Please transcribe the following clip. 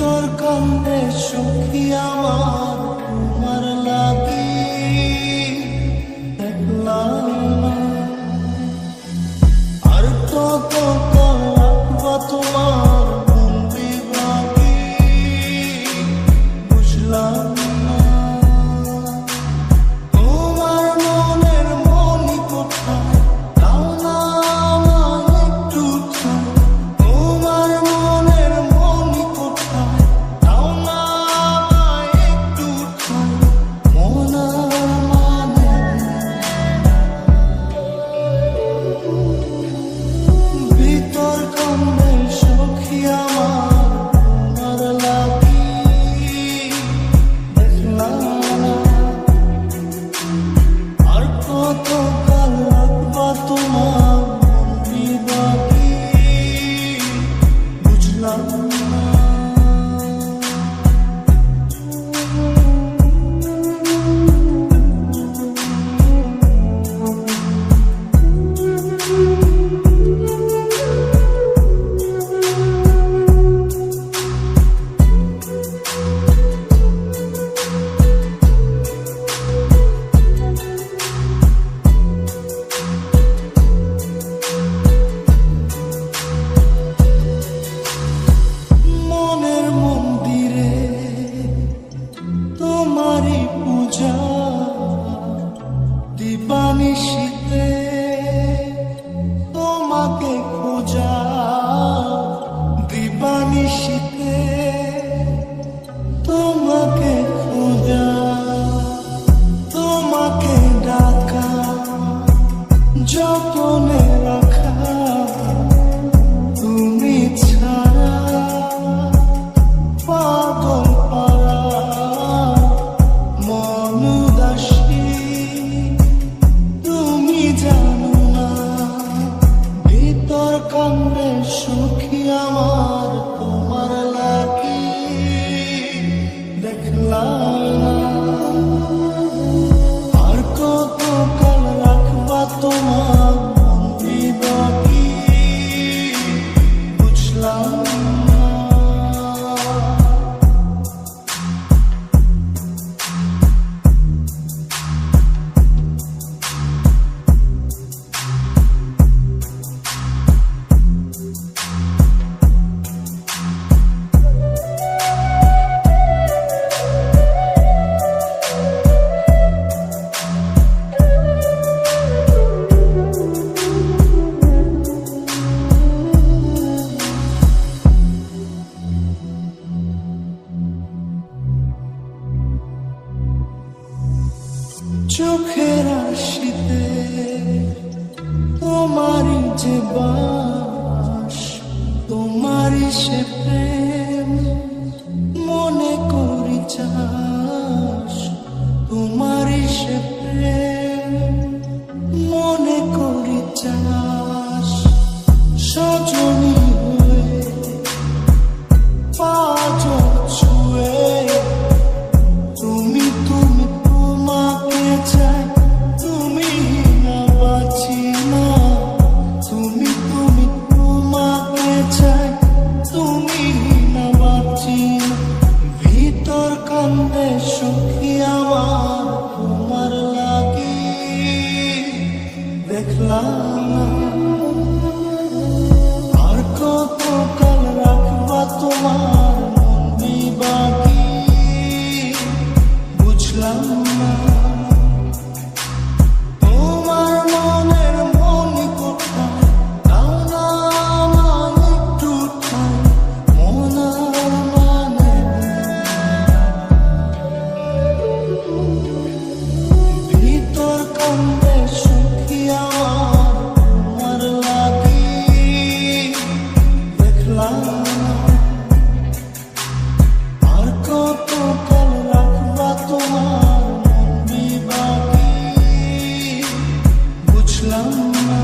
ভিতর কান্দে সখী আমার তোমার লাগি দেখলাম না। আর কত রাখবা তোমার মন বিভাগী বুঝলাম না। তোমার মনের মনি কোথায় দাও না আমায় একটু ঠাঁই। তোমার মনের মনি কোথায় দাও না আমায় একটু ঠাঁই। মন মানে ভিতর কান্দে সখী আমার তোমার লাগি দেখলাম না। আর কত কাল রাখবা তোমার মন বিভাগী বুঝলাম না। মনের মন্দিরে তোমারই পূজা দিবানিশীতে তোমাকে খোঁজা দিবানিশীতে তোমাকে খোঁজা তোমাকে ডাকা যতনে রাখা তুমি ছাড়া পাগল পারা মন উদাসী তুমি জানো না। ভিতর কান্দে সখী আমার তোমার লাগি দেখলাম না। আর কত কাল রাখবা তোমার মন বিভাগী বুঝলাম না। চোখের আশিতে তোমারই যে বাস তোমারই সে প্রেম মনে করি চাস। তোমারই সে প্রেম মনে করি চাস। সজনী হয়ে পাঁচ ছুঁয়ে তুমি তুমি তোমাকে চাই। তুমি না বাঁচি না তুমি তুমি তোমাকে চাই। তুমি না বাঁচি না। ভিতর কান্দে সখী আমার তোমার লাগি দেখলাম না। আর কত কাল রাখবা তোমার মন বিভাগী বুঝলাম না। তোমার মনের মনি কোথায় দাও না আমায় একটু ঠাঁই। মন মানে ভিতর কান্দে সখী আমার তোমার লাগি দেখলাম না। আর কত কাল রাখবা তোমার মন বিভাগী বুঝলাম না।